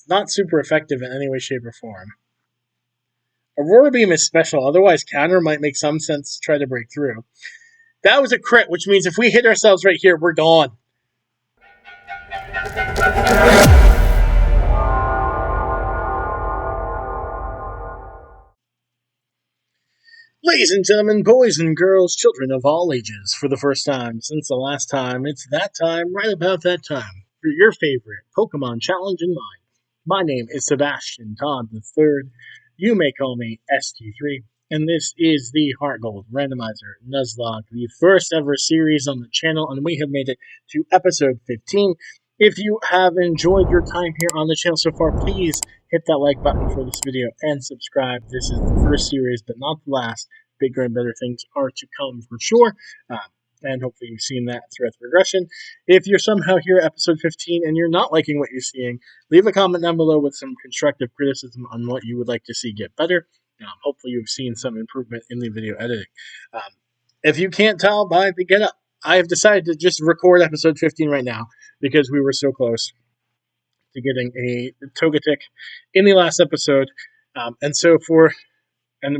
It's not super effective in any way, shape, or form. Aurora Beam is special, otherwise counter might make some sense to try to break through. That was a crit, which means if we hit ourselves right here, we're gone. Ladies and gentlemen, boys and girls, children of all ages, for the first time since the last time, it's that time, right about that time, for your favorite Pokemon challenge in mind. My name is Sebastian Todd III. You may call me ST3, and this is the HeartGold Randomizer Nuzlocke, the first ever series on the channel, and we have made it to episode 15. If you have enjoyed your time here on the channel so far, please hit that like button for this video and subscribe. This is the first series, but not the last. Bigger and better things are to come for sure. And hopefully you've seen that throughout the progression. If you're somehow here at episode 15 and you're not liking what you're seeing, leave a comment down below with some constructive criticism on what you would like to see get better. Hopefully you've seen some improvement in the video editing. If you can't tell by the get up, I have decided to just record episode 15 right now because we were so close to getting a Togetic in the last episode. And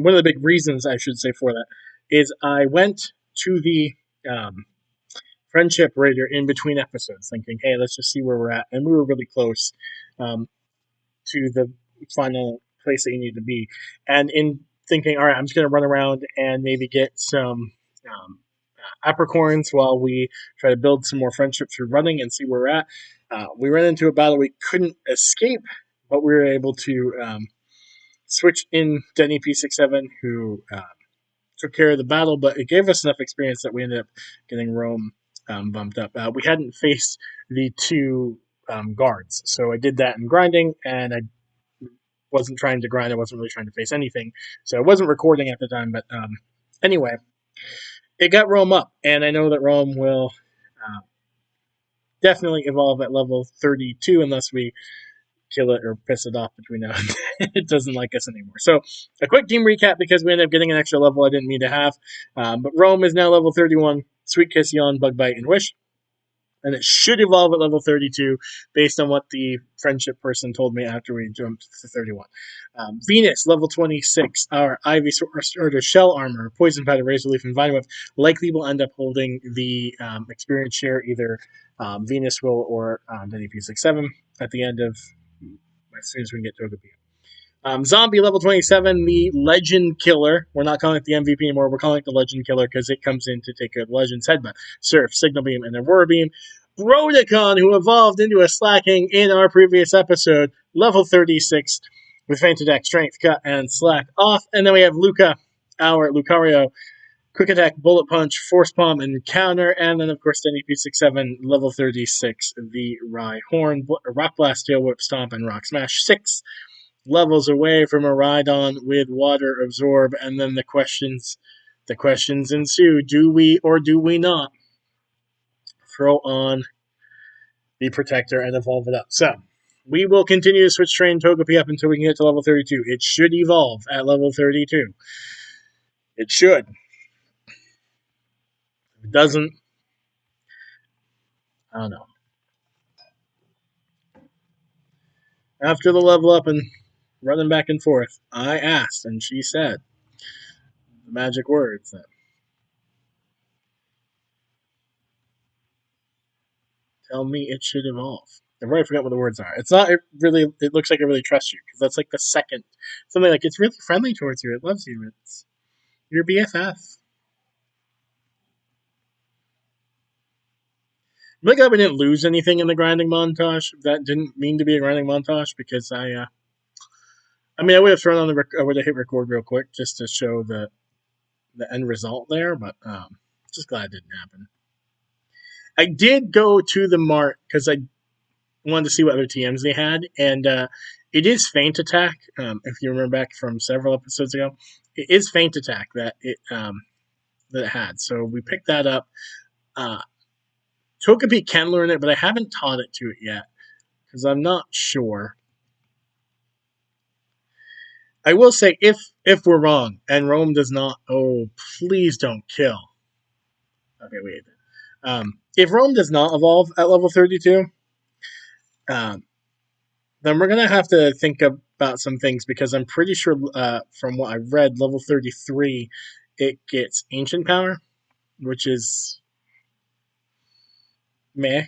one of the big reasons I should say for that is I went to the friendship rater in between episodes thinking, hey, let's just see where we're at. And we were really close to the final place that you need to be. And in thinking, all right, I'm just going to run around and maybe get some apricorns while we try to build some more friendship through running and see where we're at. We ran into a battle we couldn't escape, but we were able to switch in Denny P67, who took care of the battle, but it gave us enough experience that we ended up getting Rome bumped up. We hadn't faced the two guards, so I did that in grinding, and I wasn't trying to grind. I wasn't really trying to face anything, so I wasn't recording at the time, but anyway, it got Rome up, and I know that Rome will definitely evolve at level 32 unless we kill it or piss it off between now and then. It doesn't like us anymore. So a quick team recap because we ended up getting an extra level I didn't mean to have. But Rome is now level 31, Sweet Kiss, Yawn, Bug Bite, and Wish. And it should evolve at level 32 based on what the friendship person told me after we jumped to 31. Venus, level 26, our Ivy Starter Shell Armor, Poison Powder, Razor Leaf, and Vine Whip likely will end up holding the experience share. Either Venus will or Denny P67 at the end of as soon as we can get Togepi. Zombie level 27, the Legend Killer. We're not calling it the MVP anymore. We're calling it the Legend Killer because it comes in to take care of the Legend's Headbutt, Surf, Signal Beam, and Aurora Beam. Brodicon, who evolved into a Slacking in our previous episode, level 36 with Feint Attack, Strength, Cut, and Slack off. And then we have Luca, our Lucario, Quick Attack, Bullet Punch, Force Palm, and Counter. And then, of course, Denny P67, level 36, the Rhyhorn, Rock Blast, Tail Whip, Stomp, and Rock Smash. 6 levels away from a Rhydon with Water Absorb. And then the questions ensue. Do we or do we not throw on the Protector and evolve it up? So, we will continue to switch train Togepi up until we can get to level 32. It should evolve at level 32. It should. If it doesn't, I don't know. After the level up and running back and forth, I asked, and she said the magic words that tell me it should evolve. I've already forgot what the words are. It's not it really. It looks like it really trusts you because that's like the second something like it's really friendly towards you. It loves you. It's your BFF. I'm really glad we didn't lose anything in the grinding montage. That didn't mean to be a grinding montage because I would have thrown on I would have hit record real quick just to show the end result there, but just glad it didn't happen. I did go to the mart because I wanted to see what other TMs they had, and it is Feint Attack. If you remember back from several episodes ago, it is Feint Attack that it had. So we picked that up. Togepi can learn it, but I haven't taught it to it yet because I'm not sure. I will say if we're wrong and Rome does not, oh please don't kill. Okay, wait. If Rome does not evolve at level 32, then we're gonna have to think about some things because I'm pretty sure from what I read, level 33, it gets ancient power, which is meh.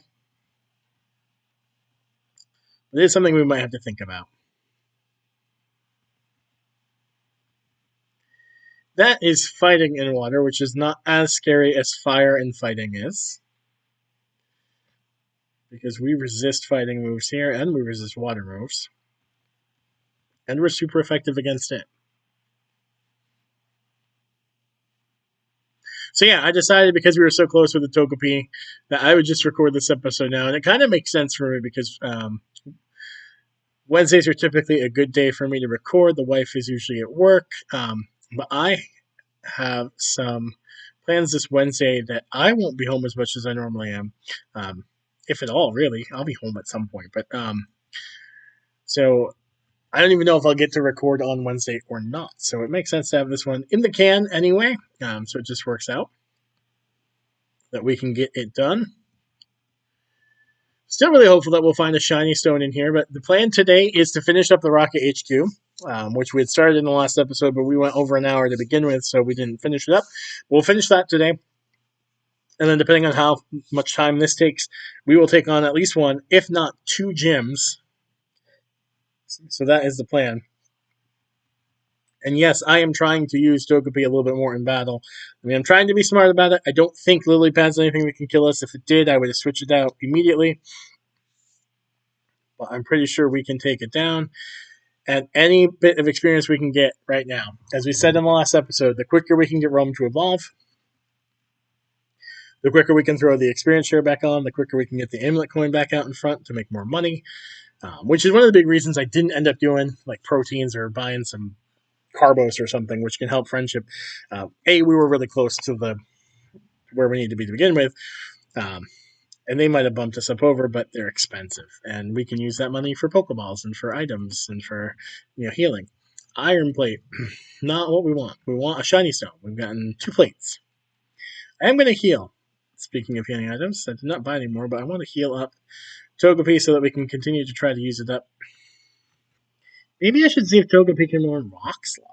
It is something we might have to think about. That is fighting in water, which is not as scary as fire and fighting is. Because we resist fighting moves here, and we resist water moves. And we're super effective against it. So yeah, I decided because we were so close with the Togepi that I would just record this episode now. And it kind of makes sense for me because Wednesdays are typically a good day for me to record. The wife is usually at work. But I have some plans this Wednesday that I won't be home as much as I normally am. If at all, really. I'll be home at some point. But so I don't even know if I'll get to record on Wednesday or not. So it makes sense to have this one in the can anyway. So it just works out that we can get it done. Still really hopeful that we'll find a shiny stone in here, but the plan today is to finish up the Rocket HQ, which we had started in the last episode, but we went over an hour to begin with, so we didn't finish it up. We'll finish that today, and then depending on how much time this takes, we will take on at least one, if not two gyms. So that is the plan. And yes, I am trying to use Togepi a little bit more in battle. I mean, I'm trying to be smart about it. I don't think Lilypad's anything that can kill us. If it did, I would have switched it out immediately. But I'm pretty sure we can take it down. And any bit of experience we can get right now. As we said in the last episode, the quicker we can get Rome to evolve, the quicker we can throw the experience share back on, the quicker we can get the amulet coin back out in front to make more money. Which is one of the big reasons I didn't end up doing like proteins or buying some Carbos or something, which can help friendship. We were really close to the where we need to be to begin with, and they might have bumped us up over, but they're expensive, and we can use that money for Pokeballs and for items and for healing. Iron plate, not what we want. We want a shiny stone. We've gotten 2 plates. I am going to heal. Speaking of healing items, I did not buy any more, but I want to heal up Togepi so that we can continue to try to use it up. Maybe I should see if Togepi can learn Rock Slide.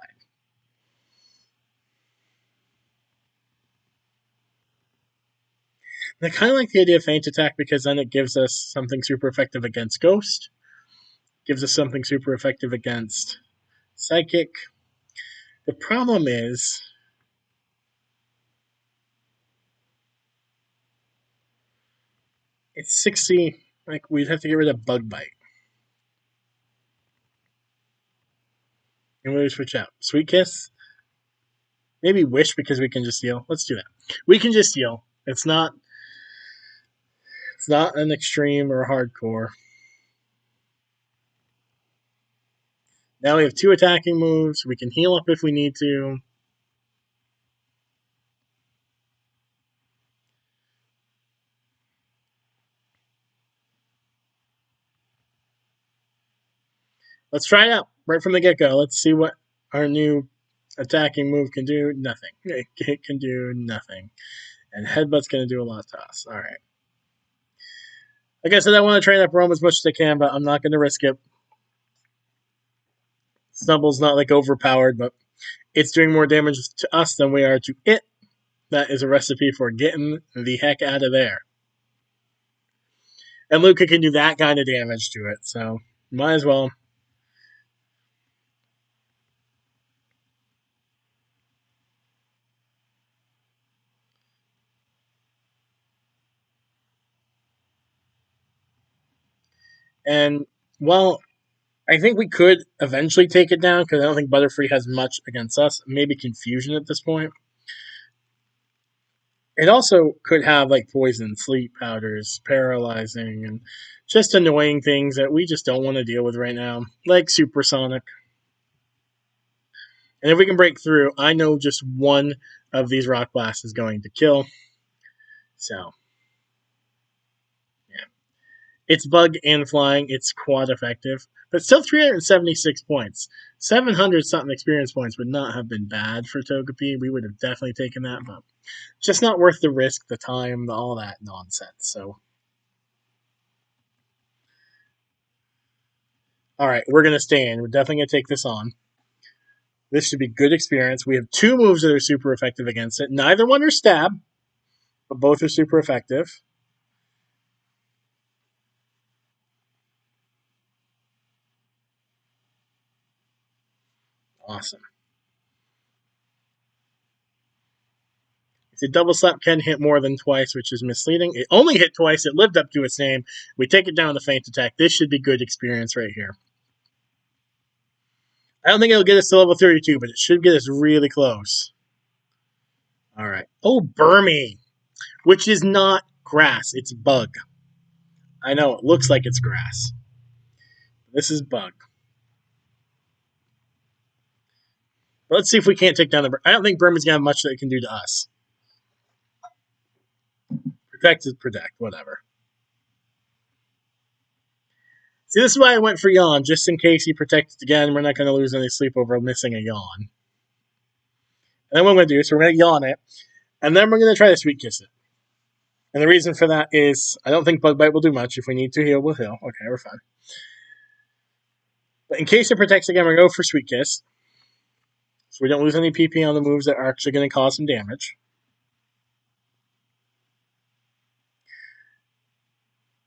I kind of like the idea of Feint Attack because then it gives us something super effective against Ghost. Gives us something super effective against Psychic. The problem is it's 60. Like, we'd have to get rid of Bug Bite. And we would switch out. Sweet Kiss? Maybe Wish because we can just heal. Let's do that. We can just heal. It's not an extreme or a hardcore. Now we have 2 attacking moves. We can heal up if we need to. Let's try it out right from the get-go. Let's see what our new attacking move can do. Nothing. It can do nothing. And Headbutt's going to do a lot to us. All right. Like I said, I want to train up Rome as much as I can, but I'm not going to risk it. Stumble's not like overpowered, but it's doing more damage to us than we are to it. That is a recipe for getting the heck out of there. And Luca can do that kind of damage to it, so might as well. And while I think we could eventually take it down, because I don't think Butterfree has much against us, maybe Confusion at this point. It also could have like poison, sleep powders, paralyzing, and just annoying things that we just don't want to deal with right now, like Supersonic. And if we can break through, I know just one of these Rock Blasts is going to kill. So, yeah. It's bug and flying. It's quad effective. But still 376 points. 700 something experience points would not have been bad for Togepi. We would have definitely taken that, but just not worth the risk, the time, all that nonsense. So Alright, we're going to stay in. We're definitely going to take this on. This should be good experience. We have 2 moves that are super effective against it. Neither one are stab, but both are super effective. Awesome. The double slap can hit more than twice, which is misleading. It only hit twice. It lived up to its name. We take it down to feint attack. This should be good experience right here. I don't think it'll get us to level 32, but it should get us really close. All right. Oh, Burmy, which is not grass. It's bug. I know, it looks like it's grass. This is bug. But let's see if we can't take down the... I don't think Burmy's going to have much that it can do to us. Protect is protect, whatever. See, this is why I went for yawn, just in case he protects again. We're not going to lose any sleep over missing a yawn. And then what I'm going to do is we're going to yawn it, and then we're going to try to sweet kiss it. And the reason for that is I don't think Bug Bite will do much. If we need to heal, we'll heal. Okay, we're fine. But in case it protects again, we're going to go for Sweet Kiss. So we don't lose any PP on the moves that are actually going to cause some damage.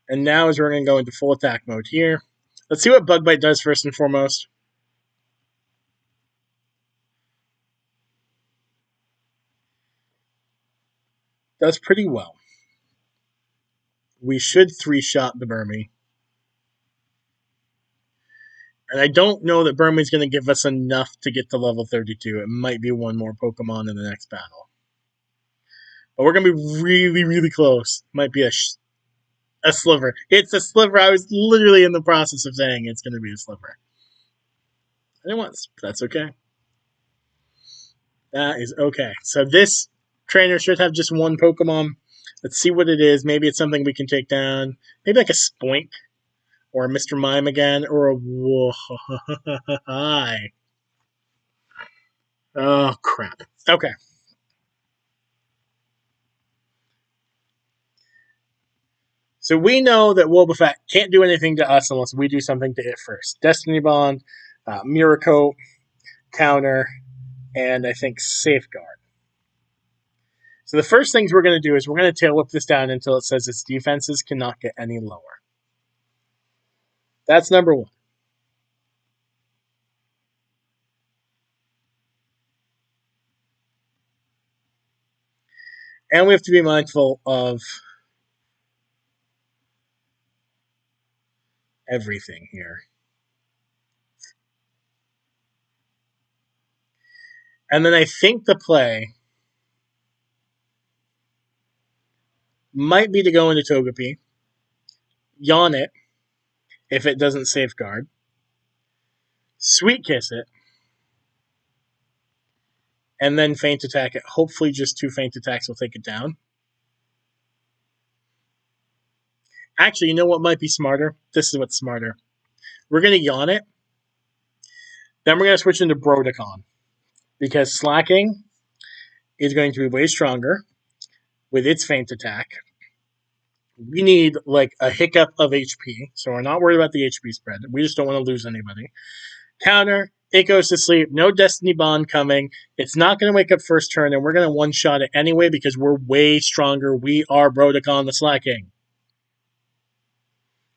And now as we're going to go into full attack mode here. Let's see what Bug Bite does first and foremost. Does pretty well. We should 3-shot the Burmy. And I don't know that Burmy's going to give us enough to get to level 32. It might be one more Pokemon in the next battle. But we're going to be really, really close. Might be a sliver. It's a sliver. I was literally in the process of saying it's going to be a sliver. I didn't want this, but that's okay. That is okay. So this trainer should have just one Pokemon. Let's see what it is. Maybe it's something we can take down. Maybe like a Spoink. Or a Mr. Mime again. Or a Whoa. Hi. Oh, crap. Okay. So we know that Wobbuffet can't do anything to us unless we do something to it first. Destiny Bond, Miracle, Counter, and I think Safeguard. So the first things we're going to do is we're going to tail whip this down until it says its defenses cannot get any lower. That's number 1. And we have to be mindful of everything here. And then I think the play might be to go into Togepi, yawn it if it doesn't safeguard, Sweet Kiss it, and then feint attack it. Hopefully just 2 feint attacks will take it down. Actually, you know what might be smarter? This is what's smarter. We're going to yawn it. Then we're going to switch into Brodicon. Because Slacking is going to be way stronger with its feint attack. We need like a hiccup of HP. So we're not worried about the HP spread. We just don't want to lose anybody. Counter. It goes to sleep. No Destiny Bond coming. It's not going to wake up first turn, and we're going to one-shot it anyway because we're way stronger. We are Brodicon the Slacking.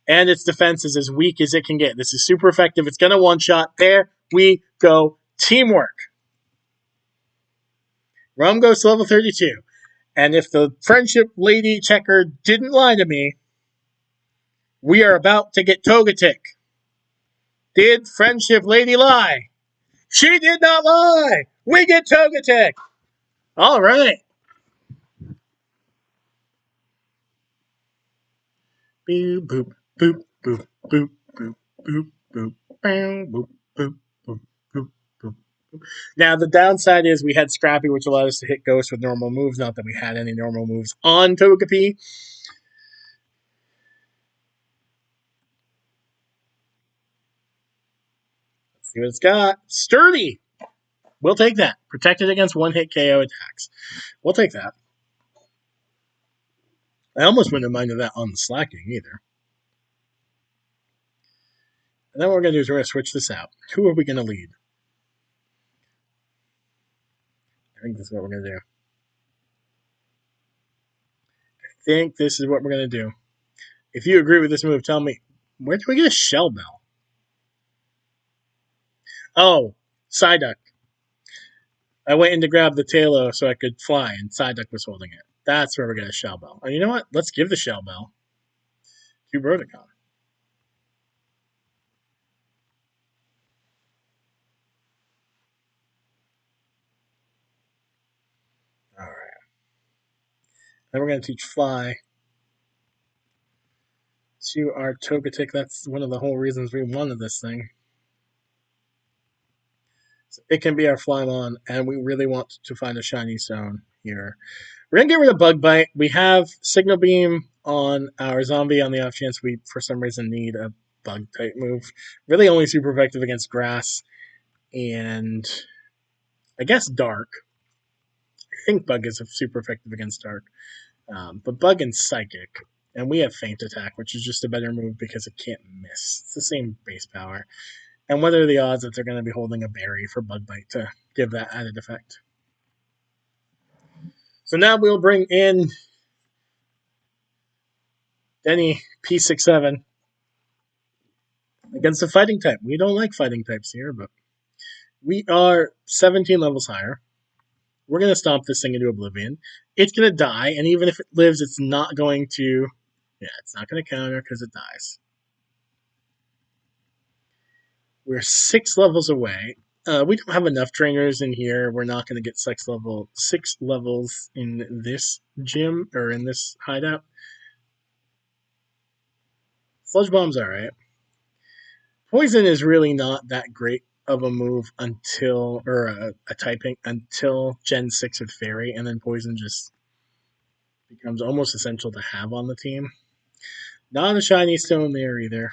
And its defense is as weak as it can get. This is super effective. It's going to one-shot. There we go. Teamwork. Rum goes to level 32. And if the friendship lady checker didn't lie to me, we are about to get Togetic. Did friendship lady lie? She did not lie. We get Togetic. All right. Boop, boop, boop, boop, boop, boop, boop, boop, boop, boop, boop, boop, boop. Now, the downside is we had Scrappy, which allowed us to hit Ghost with normal moves. Not that we had any normal moves on Togepi. Let's see what it's got. Sturdy. We'll take that. Protected against one-hit KO attacks. We'll take that. I almost wouldn't have minded that on the Slacking either. And then what we're going to do is we're going to switch this out. Who are we going to lead? I think this is what we're going to do. I think this is what we're going to do. If you agree with this move, tell me, where do we get a Shell Bell? Oh, Psyduck. I went in to grab the Tailo so I could fly, and Psyduck was holding it. That's where we get a Shell Bell. And you know what? Let's give the Shell Bell to Broticon. All right. Then we're going to teach Fly to our Togetic. That's one of the whole reasons we wanted this thing. So it can be our Flymon, and we really want to find a shiny stone here. We're going to get rid of Bug Bite. We have Signal Beam on our Zombie on the off chance we, for some reason, need a Bug-type move. Really only super effective against Grass and, I guess, Dark. I think Bug is super effective against Dark. But Bug and Psychic. And we have Feint Attack, which is just a better move because it can't miss. It's the same base power. And what are the odds that they're going to be holding a berry for Bug Bite to give that added effect? So now we'll bring in Denny P67 against a fighting type. We don't like fighting types here, but we are 17 levels higher. We're going to stomp this thing into oblivion. It's going to die, and even if it lives, it's not going to... Yeah, it's not going to counter because it dies. We're 6 levels away. We don't have enough trainers in here. We're not going to get 6 levels in this gym, or in this hideout. Sludge Bomb's alright. Poison is really not that great of a move until, or a typing, until Gen 6 with Fairy, and then Poison just becomes almost essential to have on the team. Not a shiny stone there either.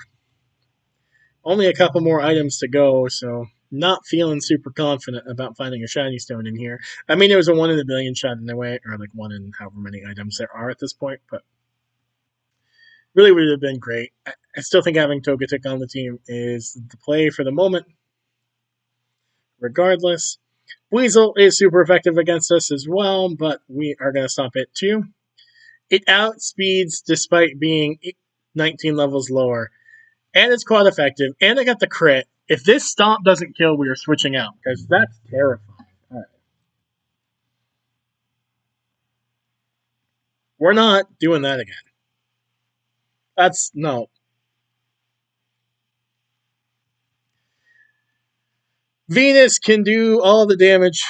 Only a couple more items to go, so not feeling super confident about finding a shiny stone in here. I mean, it was a 1 in a billion shot in the way, or like 1 in however many items there are at this point, but really would have been great. I still think having Togetic on the team is the play for the moment. Regardless, Weasel is super effective against us as well, but we are going to stop it too. It outspeeds despite being 19 levels lower, and it's quite effective, and I got the crit. If this stomp doesn't kill, we are switching out, because that's terrifying. All right. We're not doing that again. That's, no. Venus can do all the damage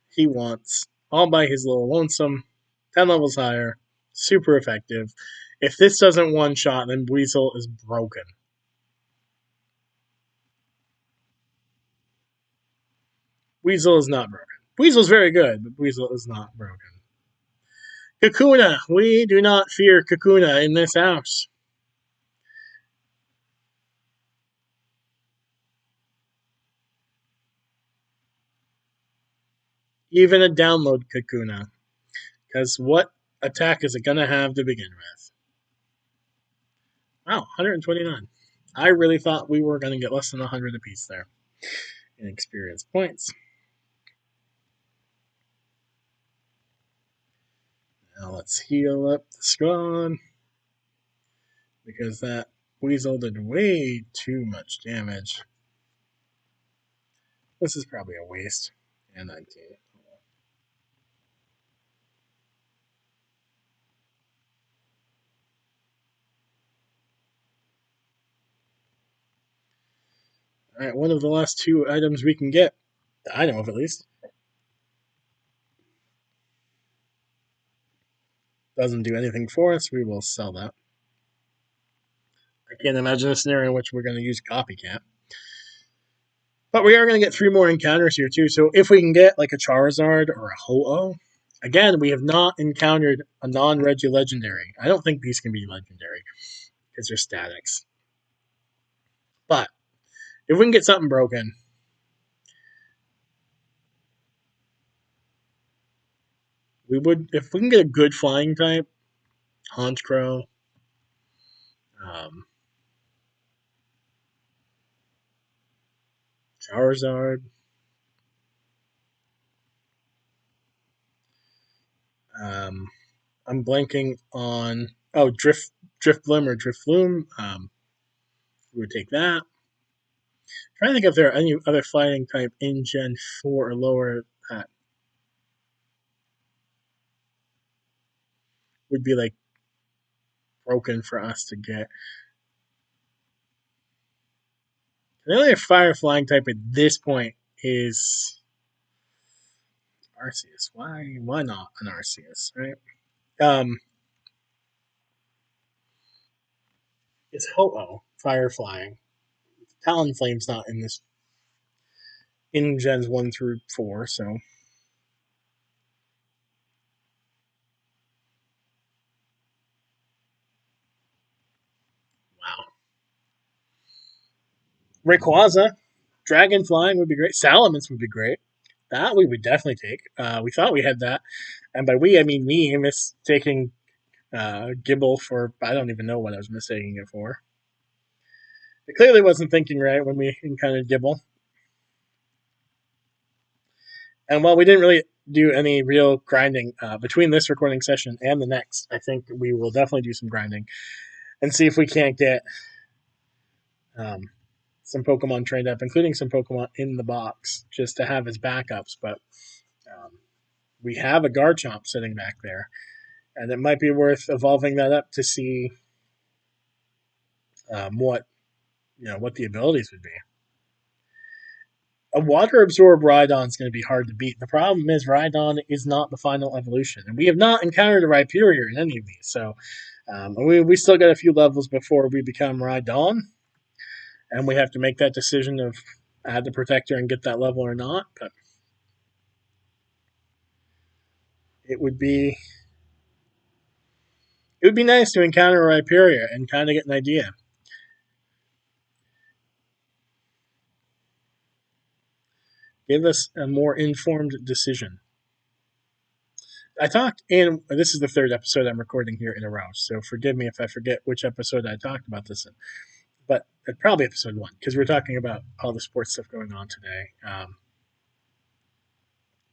he wants, all by his little lonesome. 10 levels higher, super effective. If this doesn't one-shot, then Weasel is broken. Weasel is not broken. Weasel's very good, but Weasel is not broken. Kakuna. We do not fear Kakuna in this house. Even a download Kakuna. Because what attack is it going to have to begin with? Wow, 129. I really thought we were going to get less than 100 apiece there in experience points. Now let's heal up the squad, because that Weasel did way too much damage. This is probably a waste. And 19. Alright, one of the last 2 items we can get. I know of, at least. Doesn't do anything for us. We will sell that. I can't imagine a scenario in which we're going to use Copycat. But we are going to get 3 more encounters here, too. So if we can get like a Charizard or a Ho-Oh, again, we have not encountered a non-Regi legendary. I don't think these can be legendary because they're statics. But if we can get something broken, we would. If we can get a good flying type, Honchkrow, Charizard. I'm blanking on Drift or Drift Bloom. We would take that. Trying to think if there are any other fighting type in Gen 4 or lower that would be like broken for us to get. The only fire flying type at this point is Arceus. Why not an Arceus, right? Um it's Ho-Oh, fire flying. Talonflame's not in this in Gens 1 through 4, so wow. Rayquaza, Dragon Flying would be great. Salamence would be great. That we would definitely take. We thought we had that. And by we, I mean me, mistaking Gibble for, I don't even know what I was mistaking it for. I clearly wasn't thinking right when we encountered Gibble. And while we didn't really do any real grinding between this recording session and the next, I think we will definitely do some grinding and see if we can't get um, some Pokemon trained up, including some Pokemon in the box, just to have as backups. But um, we have a Garchomp sitting back there, and it might be worth evolving that up to see what the abilities would be. A water absorbed Rhydon is going to be hard to beat. The problem is Rhydon is not the final evolution, and we have not encountered a Rhyperior in any of these. So we still got a few levels before we become Rhydon, and we have to make that decision of add the Protector and get that level or not. But it would be nice to encounter a Rhyperior and kind of get an idea. Give us a more informed decision. I talked, and this is the third episode I'm recording here in a row, so forgive me if I forget which episode I talked about this in. But probably episode 1, because we're talking about all the sports stuff going on today.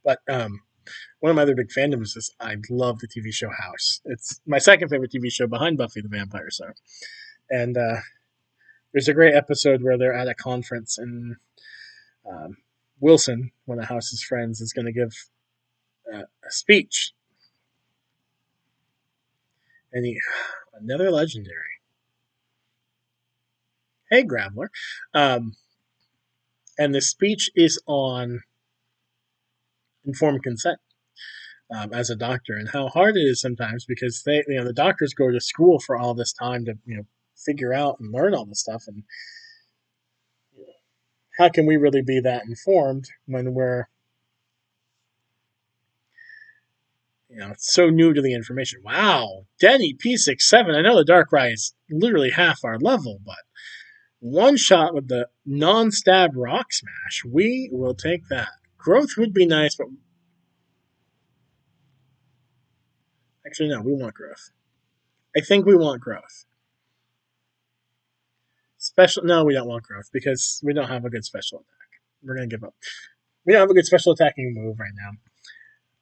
But one of my other big fandoms is I love the TV show House. It's my second favorite TV show behind Buffy the Vampire Slayer. And there's a great episode where they're at a conference, and Wilson, one of House's friends, is going to give a speech. And another legendary. Hey, Graveler. And the speech is on informed consent as a doctor, and how hard it is sometimes because the doctors go to school for all this time to figure out and learn all this stuff, and how can we really be that informed when we're so new to the information? Wow, Denny P67. I know the Darkrai is literally half our level, but one shot with the non-stab rock smash, we will take that. Growth would be nice, but actually no, we want growth. I think we want growth. No, we don't want growth because we don't have a good special attack. We're gonna give up. We don't have a good special attacking move right now.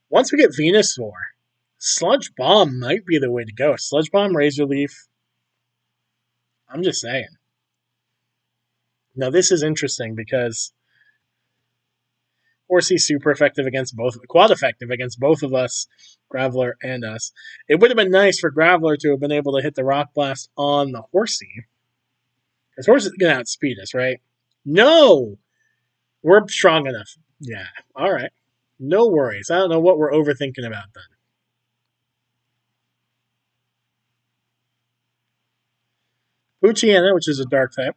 Once we get Venusaur, Sludge Bomb might be the way to go. Sludge Bomb, Razor Leaf. I'm just saying. Now this is interesting because Horsey's super effective against quad effective against both of us, Graveler and us. It would have been nice for Graveler to have been able to hit the Rock Blast on the Horsey. Because Horsey's going to outspeed us, right? No! We're strong enough. Yeah, alright. No worries. I don't know what we're overthinking about then. Poochyena, which is a dark type.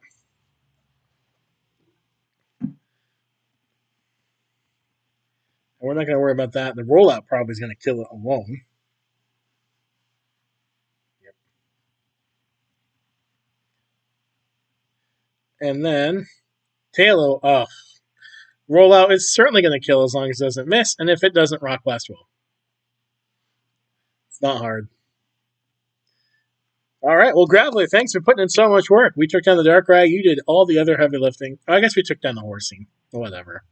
We're not going to worry about that. The rollout probably is going to kill it alone. Yep. And then Tailo, rollout is certainly going to kill as long as it doesn't miss, and if it doesn't, Rock Blast will. It's not hard. All right, well, Graveler, thanks for putting in so much work. We took down the Darkrai. You did all the other heavy lifting. I guess we took down the Horsey. Whatever.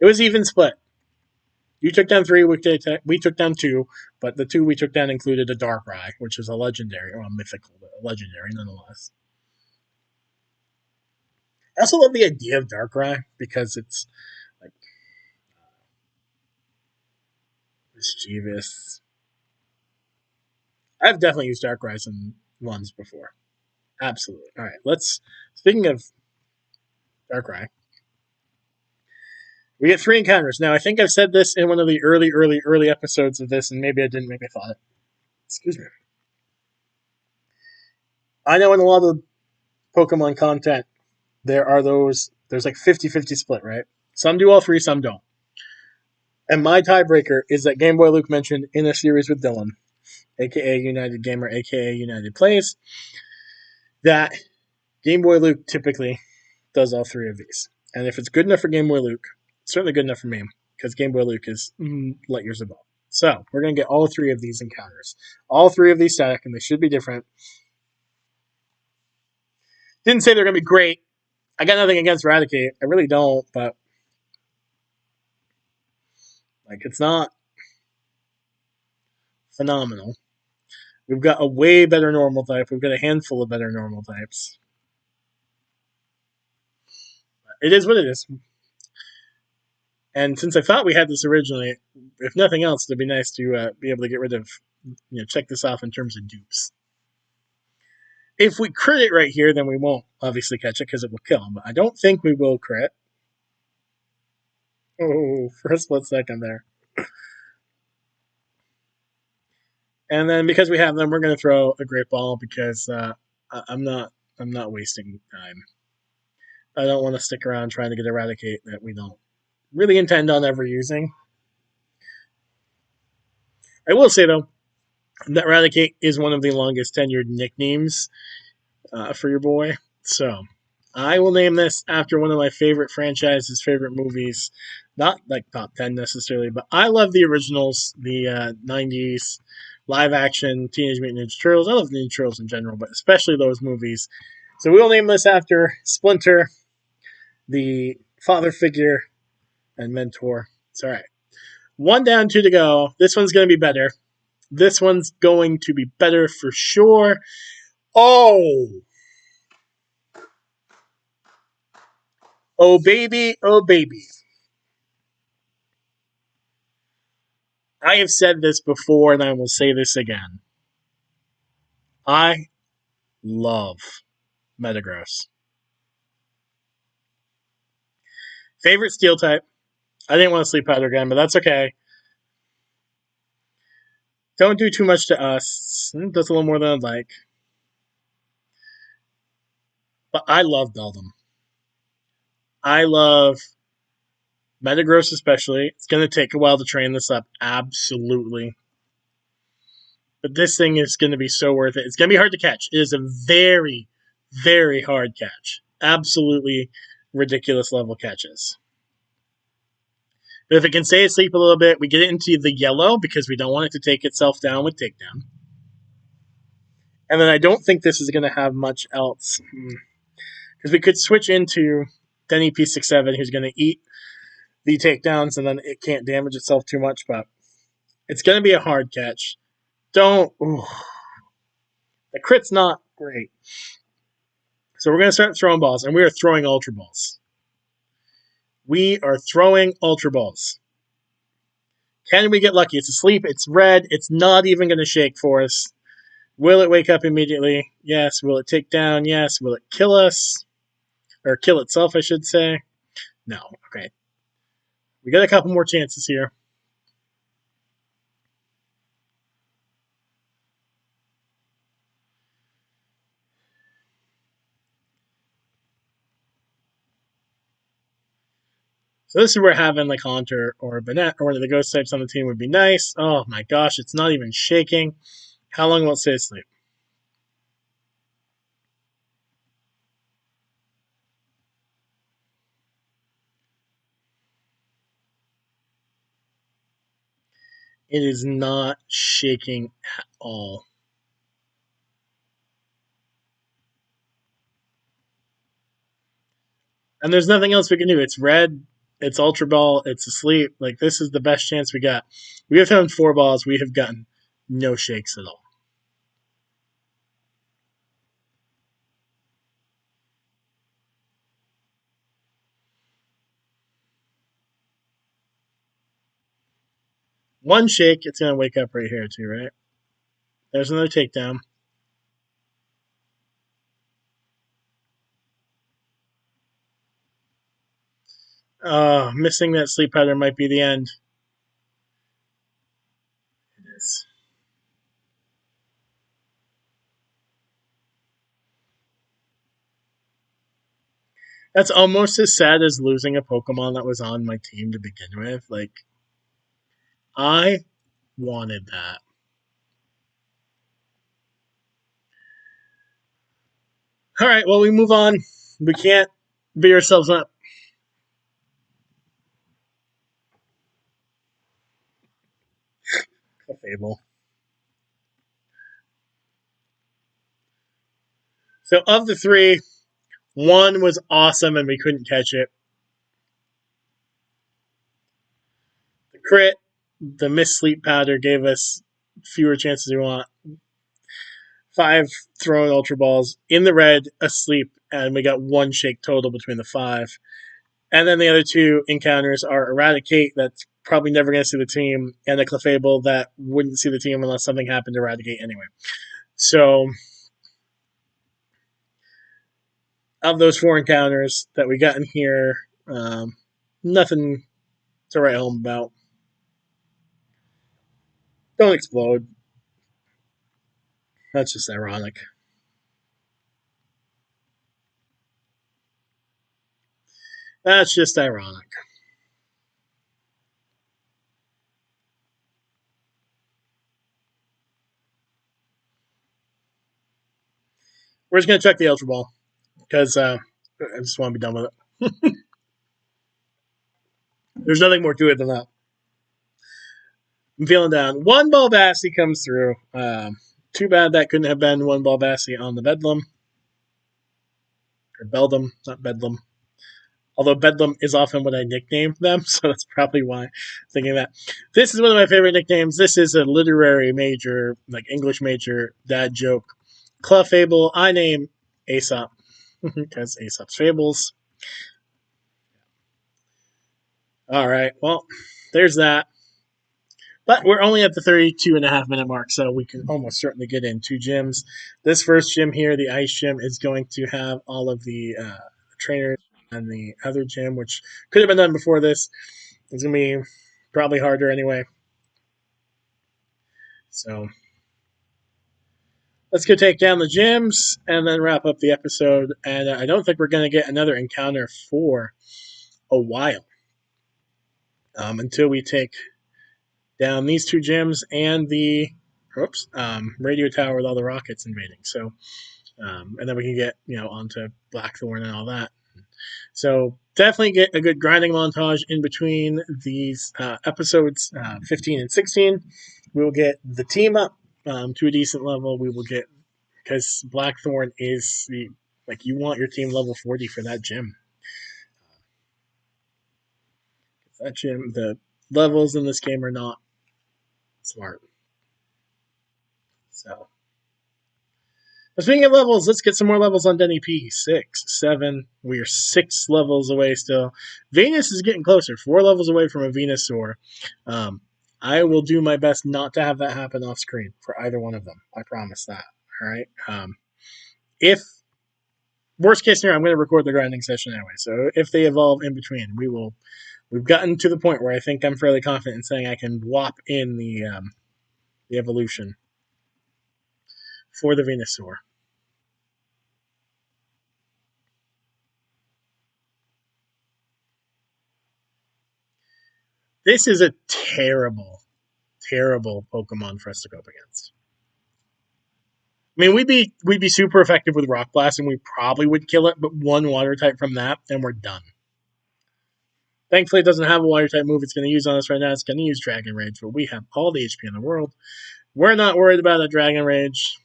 It was even split. You took down 3, we took down 2, but the 2 we took down included a Darkrai, which is a legendary, or a mythical, but a legendary nonetheless. I also love the idea of Darkrai because it's like mischievous. I've definitely used Darkrai in ones before. Absolutely. All right, let's. Speaking of Darkrai, we get 3 encounters. Now, I think I've said this in one of the early episodes of this, and maybe I didn't, maybe I thought it. Excuse me. I know in a lot of Pokemon content, there's like 50-50 split, right? Some do all 3, some don't. And my tiebreaker is that Game Boy Luke mentioned in a series with Dylan, aka United Gamer, aka United Plays, that Game Boy Luke typically does all 3 of these. And if it's good enough for Game Boy Luke, it's certainly good enough for me, because Game Boy Luke is light years above. So, we're going to get all 3 of these encounters. All 3 of these static, and they should be different. Didn't say they're going to be great. I got nothing against Eradicate. I really don't, but it's not phenomenal. We've got a way better normal type. We've got a handful of better normal types. It is what it is. And since I thought we had this originally, if nothing else, it'd be nice to be able to get rid of, check this off in terms of dupes. If we crit it right here, then we won't obviously catch it because it will kill him. But I don't think we will crit. Oh, for a split second there. And then because we have them, we're going to throw a Great Ball because I'm not wasting time. I don't want to stick around trying to get Eradicate that we don't really intend on ever using. I will say though that Eradicate is one of the longest tenured nicknames for your boy. So I will name this after one of my favorite franchises, favorite movies. Not like top 10 necessarily, but I love the originals, the 90s live action Teenage Mutant Ninja Turtles. I love Ninja Turtles in general, but especially those movies. So we will name this after Splinter, the father figure and mentor. It's all right. 1 down, 2 to go. This one's going to be better. This one's going to be better for sure. Oh! Oh, baby. Oh, baby. I have said this before, and I will say this again. I love Metagross. Favorite steel type. I didn't want to sleep powder again, but that's okay. Don't do too much to us. Does a little more than I'd like. But I love Beldum. I love Metagross especially. It's going to take a while to train this up. Absolutely. But this thing is going to be so worth it. It's going to be hard to catch. It is a very, very hard catch. Absolutely ridiculous level catches. But if it can stay asleep a little bit, we get it into the yellow because we don't want it to take itself down with takedown. And then I don't think this is going to have much else. Because we could switch into Denny P67, who's going to eat the takedowns, and then it can't damage itself too much. But it's going to be a hard catch. Don't. Ooh. The crit's not great. So we're going to start throwing balls, and we are throwing Ultra Balls. We are throwing Ultra Balls. Can we get lucky? It's asleep. It's red. It's not even going to shake for us. Will it wake up immediately? Yes. Will it take down? Yes. Will it kill us? Or kill itself, I should say. No. Okay. We got a couple more chances here. So this is where having like Haunter or Banette or one of the ghost types on the team would be nice. Oh my gosh, it's not even shaking. How long will it stay asleep? It is not shaking at all. And there's nothing else we can do. It's red, it's Ultra Ball, it's asleep. Like, this is the best chance we got. We have found 4 balls. We have gotten no shakes at all. One shake, it's going to wake up right here, too, right? There's another takedown. Missing that sleep pattern might be the end. It is. That's almost as sad as losing a Pokemon that was on my team to begin with. Like, I wanted that. All right, well, we move on. We can't beat ourselves up. A fable. So, of the 3, one was awesome and we couldn't catch it. The crit, the missed sleep powder gave us fewer chances we want. 5 throwing Ultra Balls in the red, asleep, and we got 1 shake total between the 5. And then the other 2 encounters are Eradicate, that's probably never going to see the team, and a Clefable that wouldn't see the team unless something happened to Eradicate anyway. So, of those 4 encounters that we got in here, nothing to write home about. Don't explode. That's just ironic. That's just ironic. We're just going to check the Ultra Ball because I just want to be done with it. There's nothing more to it than that. I'm feeling down. 1 Balbassi comes through. Too bad that couldn't have been 1 Balbassi on the Bedlam. Or Beldum, not Bedlam. Although Bedlam is often what I nickname them, so that's probably why I'm thinking that. This is one of my favorite nicknames. This is a literary major, like English major, dad joke. Clefable, I name Aesop, because Aesop's Fables. All right, well, there's that. But we're only at the 32.5 minute mark, so we can almost certainly get in 2 gyms. This first gym here, the Ice Gym, is going to have all of the trainers, and the other gym, which could have been done before this, is going to be probably harder anyway. So let's go take down the gyms and then wrap up the episode. And I don't think we're going to get another encounter for a while until we take down these 2 gyms and the radio tower with all the rockets invading. So, and then we can get onto Blackthorn and all that. So definitely get a good grinding montage in between these episodes 15 and 16. We will get the team up to a decent level. We will get, because Blackthorn is the, like, you want your team level 40 for that gym. That gym, the levels in this game are not smart. So, but speaking of levels, let's get some more levels on Denny P. 6, 7. We are 6 levels away still. Venus is getting closer. 4 levels away from a Venusaur. I will do my best not to have that happen off screen for either one of them. I promise that. All right. If worst case scenario, I'm going to record the grinding session anyway. So if they evolve in between, we will. We've gotten to the point where I think I'm fairly confident in saying I can whop in the evolution for the Venusaur. This is a terrible, terrible Pokemon for us to go up against. I mean, we'd be super effective with Rock Blast, and we probably would kill it, but 1 Water type from that, and we're done. Thankfully, it doesn't have a Water type move it's going to use on us right now. It's going to use Dragon Rage, but we have all the HP in the world. We're not worried about a Dragon Rage.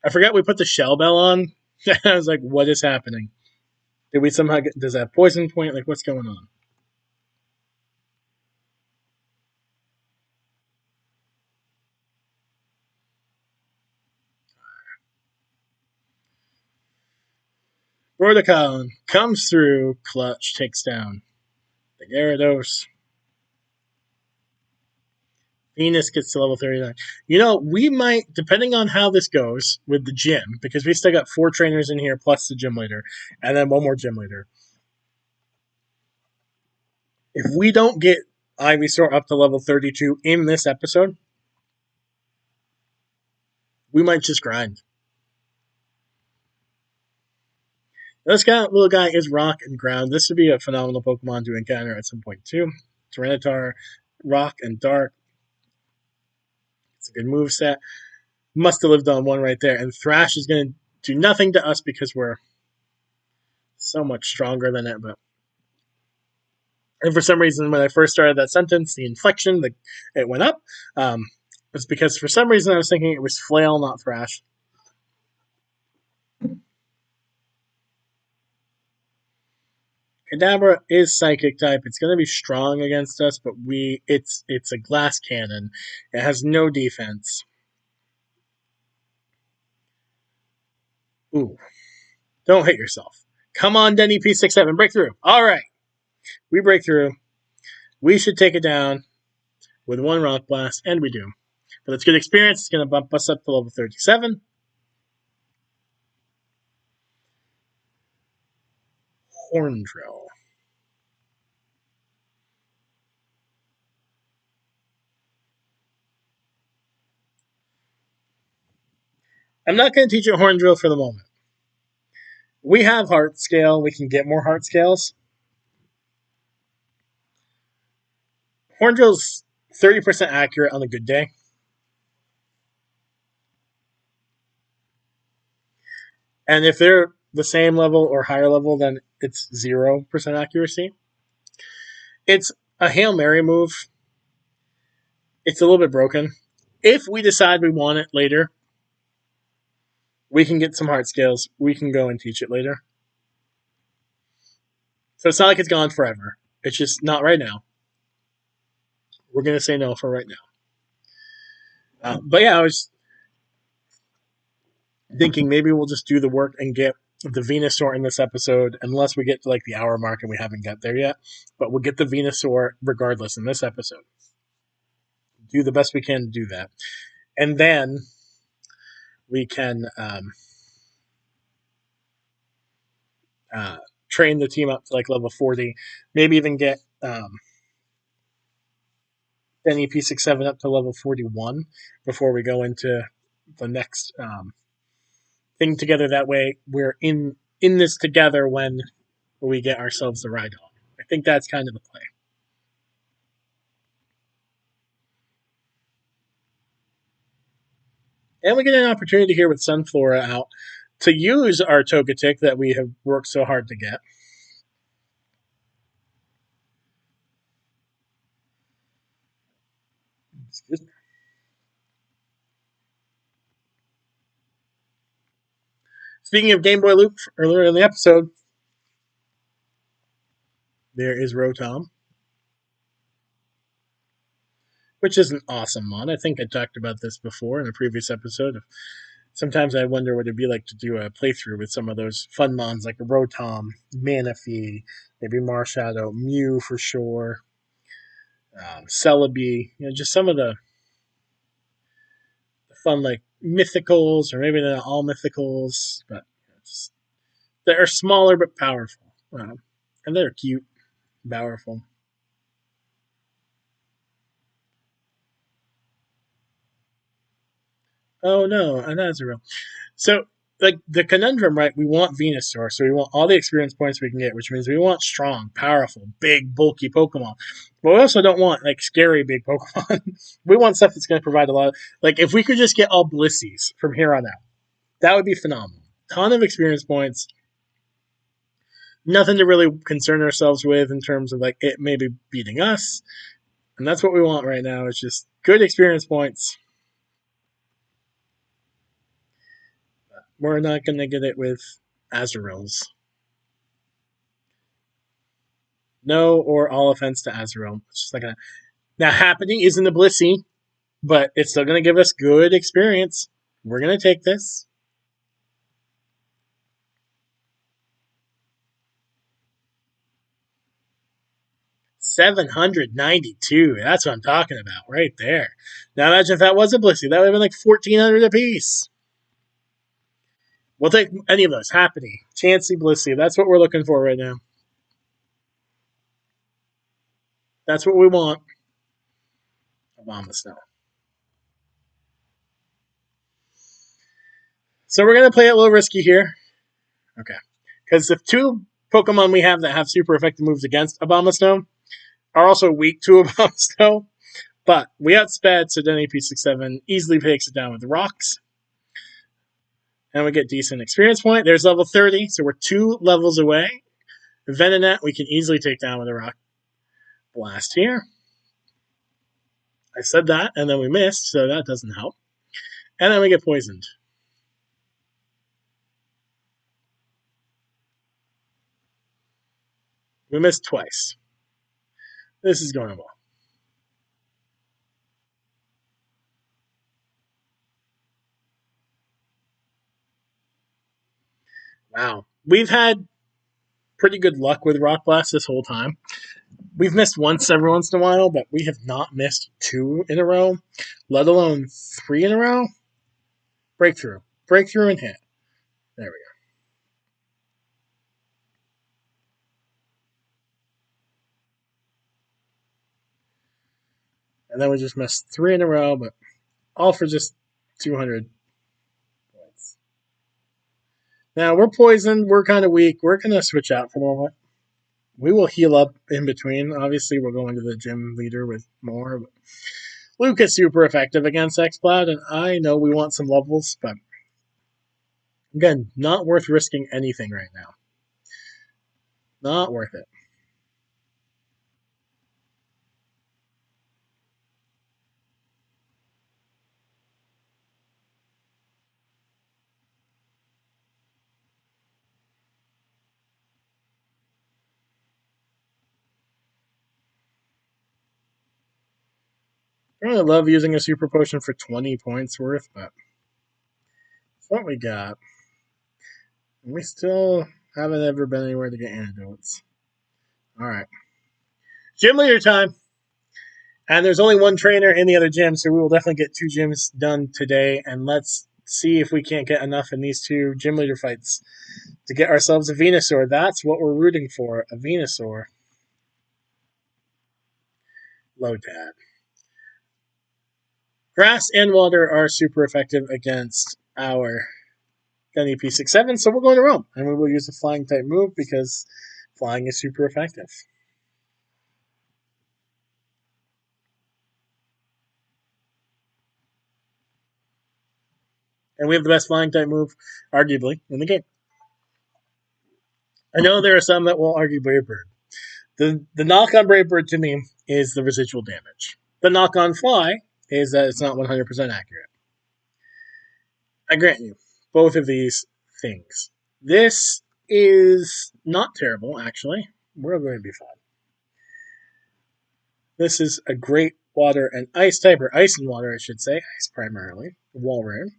I forgot we put the shell bell on. I was like, what is happening? Did we somehow get, does that poison point? Like, what's going on? Rhodocon comes through, clutch, takes down the Gyarados. Venus gets to level 39. You know, we might, depending on how this goes with the gym, because we still got 4 trainers in here plus the gym leader, and then 1 more gym leader. If we don't get Ivysaur up to level 32 in this episode, we might just grind. This little guy is rock and ground. This would be a phenomenal Pokemon to encounter at some point too. Tyranitar, rock and dark. It's a good move set. Must have lived on 1 right there. And Thrash is going to do nothing to us because we're so much stronger than it. And for some reason, when I first started that sentence, the inflection, it went up. It's because for some reason I was thinking it was Flail, not Thrash. Kadabra is Psychic type. It's going to be strong against us, but it's a glass cannon. It has no defense. Ooh. Don't hit yourself. Come on, Denny P67. Break through. All right. We break through. We should take it down with 1 Rock Blast, and we do. But it's good experience. It's going to bump us up to level 37. Horn Drill. I'm not going to teach you Horn Drill for the moment. We have Heart Scale. We can get more Heart Scales. Horn Drill's 30% accurate on a good day. And if they're the same level or higher level, then it's 0% accuracy. It's a Hail Mary move. It's a little bit broken. If we decide we want it later, we can get some Heart Scales. We can go and teach it later. So it's not like it's gone forever. It's just not right now. We're going to say no for right now. But yeah, I was thinking maybe we'll just do the work and get the Venusaur in this episode, unless we get to like the hour mark and we haven't got there yet. But we'll get the Venusaur regardless in this episode. Do the best we can to do that. And then we can train the team up to like level 40. Maybe even get Denny P67 up to level 41 before we go into the next thing together. That way we're in this together when we get ourselves the ride on. I think that's kind of the play. And we get an opportunity here with Sunflora out to use our Togetic that we have worked so hard to get. Excuse me. Speaking of Game Boy Loop, earlier in the episode, there is Rotom, which is an awesome mod. I think I talked about this before in a previous episode. Sometimes I wonder what it'd be like to do a playthrough with some of those fun mons like a Rotom, Manaphy, maybe Marshadow, Mew for sure, Celebi, just some of the fun like mythicals, or maybe they're not all mythicals, but they're smaller but powerful. And they're cute, powerful. Oh no, a Nazaril. So, like the conundrum, right? We want Venusaur, so we want all the experience points we can get, which means we want strong, powerful, big, bulky Pokemon. But we also don't want like scary big Pokemon. We want stuff that's going to provide a lot of, like, if we could just get all Blissies from here on out, that would be phenomenal. Ton of experience points. Nothing to really concern ourselves with in terms of like it maybe beating us. And that's what we want right now. It's just good experience points. We're not going to get it with Azuril's. No, or all offense to Azuril. It's just like a. Now, happening isn't a Blissey, but it's still going to give us good experience. We're going to take this. $792. That's what I'm talking about right there. Now imagine if that was a Blissey. That would have been like $1,400 a piece. We'll take any of those. Happening. Chansey, Blissey. That's what we're looking for right now. That's what we want. Abomasnow. So we're going to play it a little risky here. Okay. Because the two Pokemon we have that have super effective moves against Abomasnow are also weak to Abomasnow. But we outsped, so then AP67 easily takes it down with rocks. And we get decent experience point. There's level 30, so we're 2 levels away. Venonat we can easily take down with a rock blast here. I said that, and then we missed, so that doesn't help. And then we get poisoned. We missed twice. This is going well. Wow. We've had pretty good luck with Rock Blast this whole time. We've missed once every once in a while, but we have not missed 2 in a row, let alone 3 in a row. Breakthrough. Breakthrough and hit. There we go. And then we just missed 3 in a row, but all for just 200 points. Now, we're poisoned. We're kind of weak. We're going to switch out for the moment. We will heal up in between. Obviously, we'll go into the gym leader with more. But Luke is super effective against X-Cloud, and I know we want some levels, but again, not worth risking anything right now. Not worth it. I really love using a super potion for 20 points worth, but it's what we got. And we still haven't ever been anywhere to get antidotes. Alright. Gym leader time! And there's only one trainer in the other gym, so we will definitely get 2 gyms done today. And let's see if we can't get enough in these 2 gym leader fights to get ourselves a Venusaur. That's what we're rooting for, a Venusaur. Lotad. Grass and water are super effective against our Gunny P67, so we're going to roam. And we will use a flying type move because flying is super effective. And we have the best flying type move, arguably, in the game. I know there are some that will argue Brave Bird. The knock on Brave Bird to me is the residual damage. The knock on Fly is that it's not 100% accurate. I grant you both of these things. This is not terrible, actually. We're going to be fine. This is a great water and ice type, or ice and water, I should say. Ice primarily. Walrein.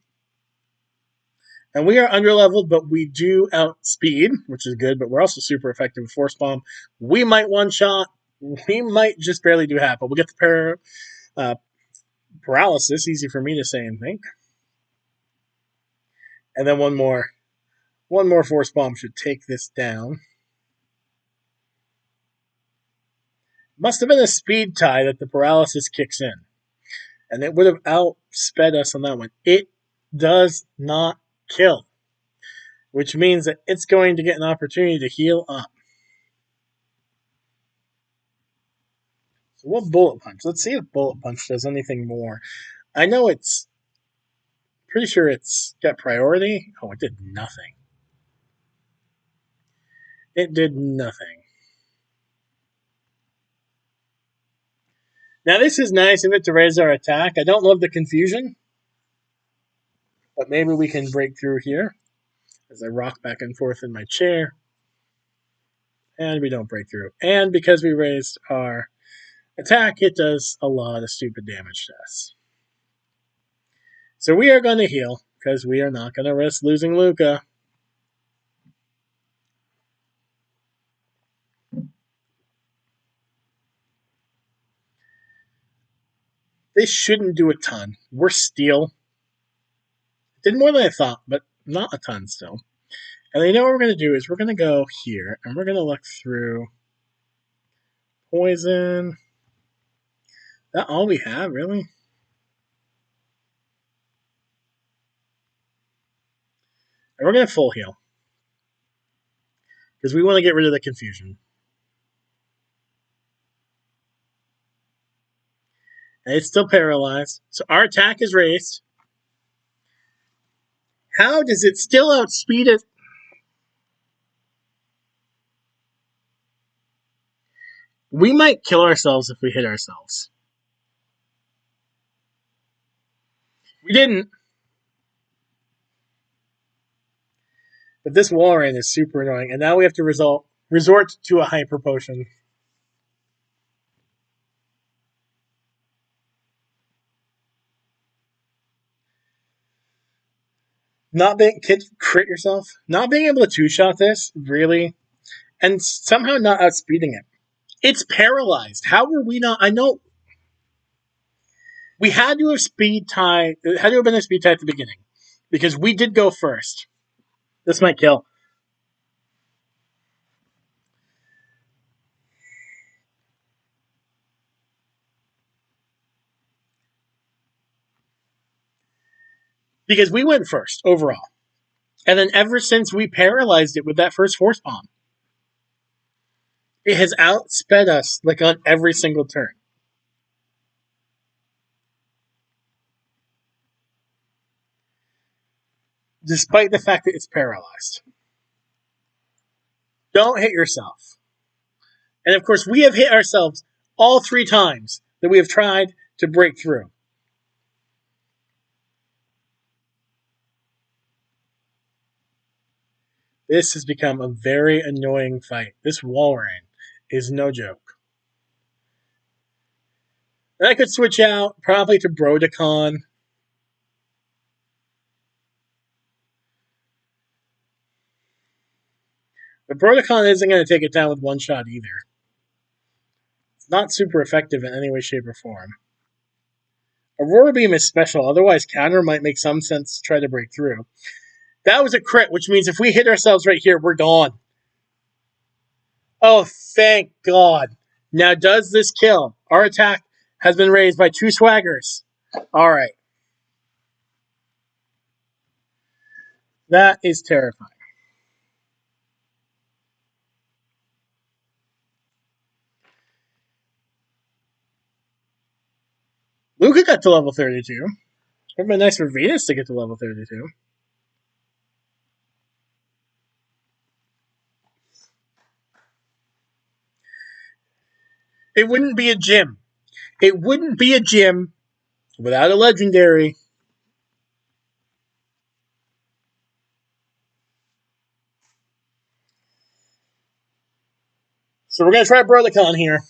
And we are underleveled, but we do outspeed, which is good, but we're also super effective with Force Bomb. We might one-shot. We might just barely do half, but we'll get the paralysis. Easy for me to say and think. And then one more Force Bomb should take this down. Must have been a speed tie that the paralysis kicks in. And it would have outsped us on that one. It does not kill, which means that it's going to get an opportunity to heal up. So we'll Bullet Punch. Let's see if Bullet Punch does anything more. I know it's pretty sure it's got priority. Oh, it did nothing. It did nothing. Now this is nice of it to raise our attack. I don't love the confusion, but maybe we can break through here. as I rock back and forth in my chair. And we don't break through. And because we raised our attack, it does a lot of stupid damage to us. So we are going to heal, because we are not going to risk losing Luca. This shouldn't do a ton. We're steel. Did more than I thought, but not a ton still. And you know what we're going to do is we're going to go here, and we're going to look through poison. That all we have, really? And we're going to full heal. Because we want to get rid of the confusion. And it's still paralyzed. So our attack is raised. How does it still outspeed it? We might kill ourselves if we hit ourselves. We didn't. But this Walrein is super annoying. And now we have to resort to a hyper potion. Not being crit yourself. Not being able to two-shot this, really. And somehow not outspeeding it. It's paralyzed. How were we not? I know we had to have speed tie. It had to have been a speed tie at the beginning because we did go first. This might kill. Because we went first overall. And then ever since we paralyzed it with that first force bomb, it has outsped us like on every single turn. Despite the fact that it's paralyzed. Don't hit yourself. And of course, we have hit ourselves all 3 times that we have tried to break through. This has become a very annoying fight. This Walrein is no joke. And I could switch out probably to Brodicon. But Brodicon isn't going to take it down with one shot either. It's not super effective in any way, shape, or form. Aurora Beam is special, otherwise counter might make some sense to try to break through. That was a crit, which means if we hit ourselves right here, we're gone. Oh, thank God. Now, does this kill? Our attack has been raised by 2 swaggers. All right. That is terrifying. Luca got to level 32. It would have been nice for Venus to get to level 32. It wouldn't be a gym. It wouldn't be a gym without a legendary. So we're going to try Brodicon here.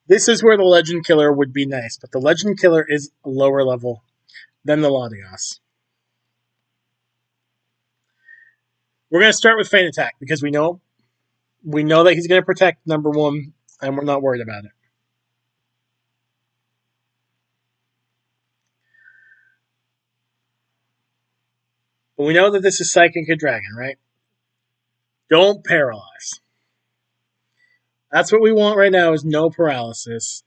This is where the Legend Killer would be nice, but the Legend Killer is a lower level than the Latios. We're going to start with Feint Attack because we know that he's going to protect number 1, and we're not worried about it. But we know that this is Psychic and Dragon, right? Don't paralyze. That's what we want right now is no paralysis.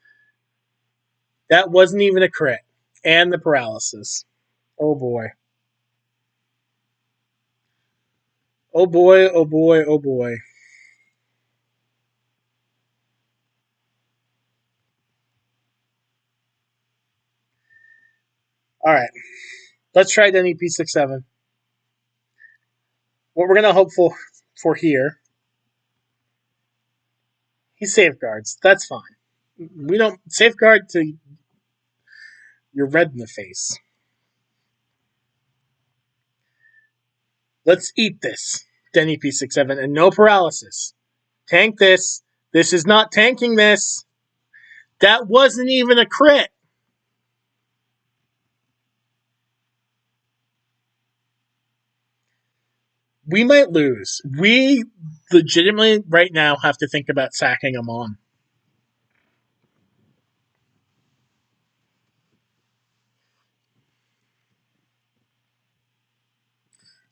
That wasn't even a crit. And the paralysis. Oh boy. Oh boy, oh boy, oh boy. Alright. Let's try Denny P67. What we're going to hope for here. He safeguards. That's fine. We don't safeguard to you're red in the face. Let's eat this. Denny P67. And no paralysis. Tank this. This is not tanking this. That wasn't even a crit. We might lose. We legitimately right now have to think about sacking him on.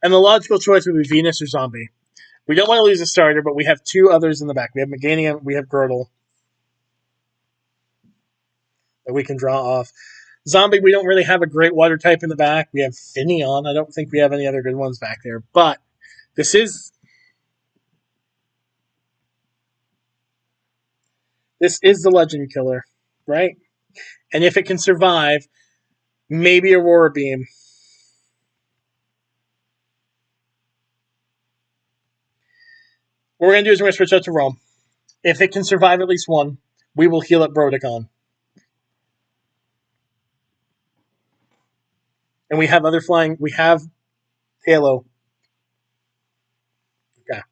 And the logical choice would be Venus or Zombie. We don't want to lose a starter, but we have two others in the back. We have Meganium, we have Girdle that we can draw off. Zombie, we don't really have a great water type in the back. We have Finneon. I don't think we have any other good ones back there. But this is the Legend Killer, right? And if it can survive, maybe Aurora Beam. What we're going to do is we're going to switch out to Rome. If it can survive at least one, we will heal up Brodicon. And we have other flying. We have Halo. Okay.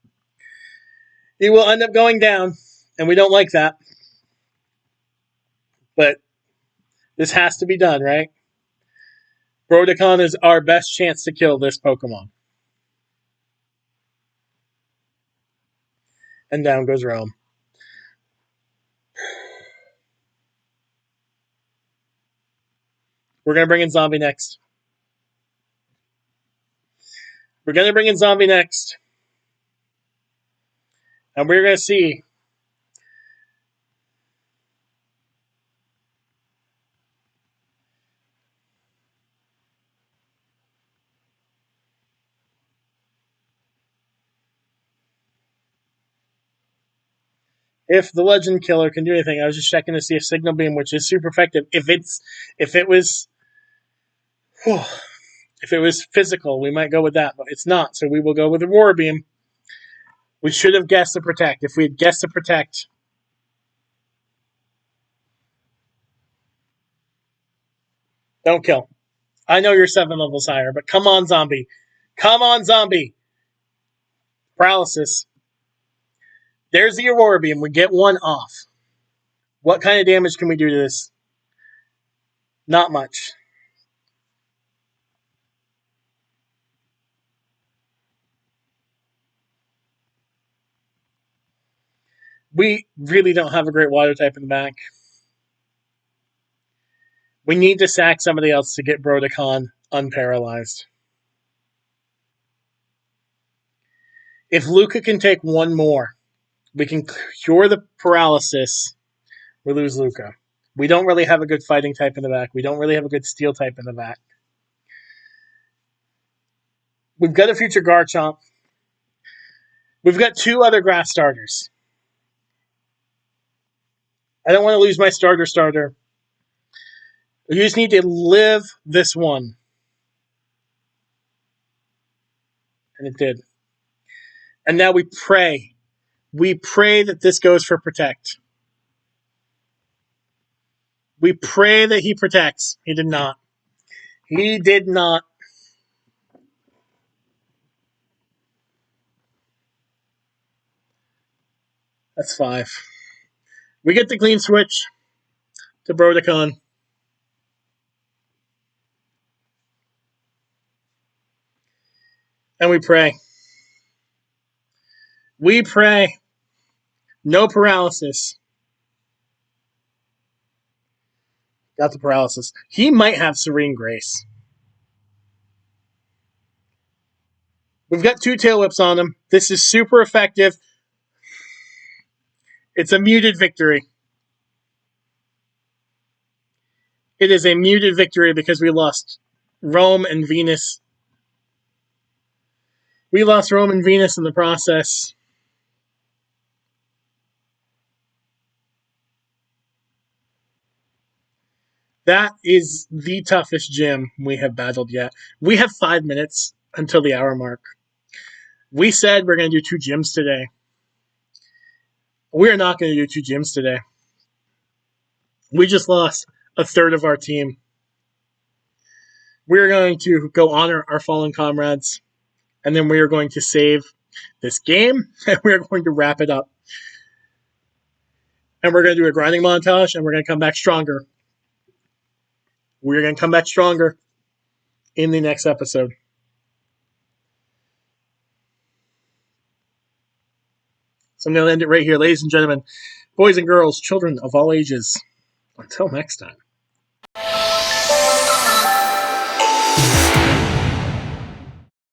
He will end up going down, and we don't like that. But this has to be done, right? Brodicon is our best chance to kill this Pokemon. And down goes Rome. We're going to bring in Zombie next. And we're going to see if the Legend Killer can do anything. I was just checking to see if Signal Beam, which is super effective, if it was physical, we might go with that, but it's not. So we will go with the Aurora Beam. We should have guessed the Protect. If we had guessed the Protect, don't kill. I know you're 7 levels higher, but come on, Zombie. Come on, Zombie. Paralysis. There's the Aurora Beam. We get one off. What kind of damage can we do to this? Not much. We really don't have a great water type in the back. We need to sack somebody else to get Brodicon unparalyzed. If Luca can take one more, we can cure the paralysis. We lose Luca. We don't really have a good fighting type in the back. We don't really have a good steel type in the back. We've got a future Garchomp. We've got 2 other grass starters. I don't want to lose my starter. We just need to live this one. And it did. And now we pray. We pray that this goes for Protect. We pray that he protects. He did not. He did not. That's 5. We get the clean switch to Brodicon. And we pray. We pray. No paralysis. Got the paralysis. He might have Serene Grace. We've got 2 tail whips on him. This is super effective. It's a muted victory. It is a muted victory because we lost Rome and Venus. We lost Rome and Venus in the process. That is the toughest gym we have battled yet. We have 5 minutes until the hour mark. We said we're going to do 2 gyms today. We're not going to do 2 gyms today. We just lost a third of our team. We're going to go honor our fallen comrades and then we are going to save this game, and we are going to wrap it up. And we're going to do a grinding montage, and we're going to come back stronger. We're going to come back stronger in the next episode. So I'm going to end it right here. Ladies and gentlemen, boys and girls, children of all ages, until next time.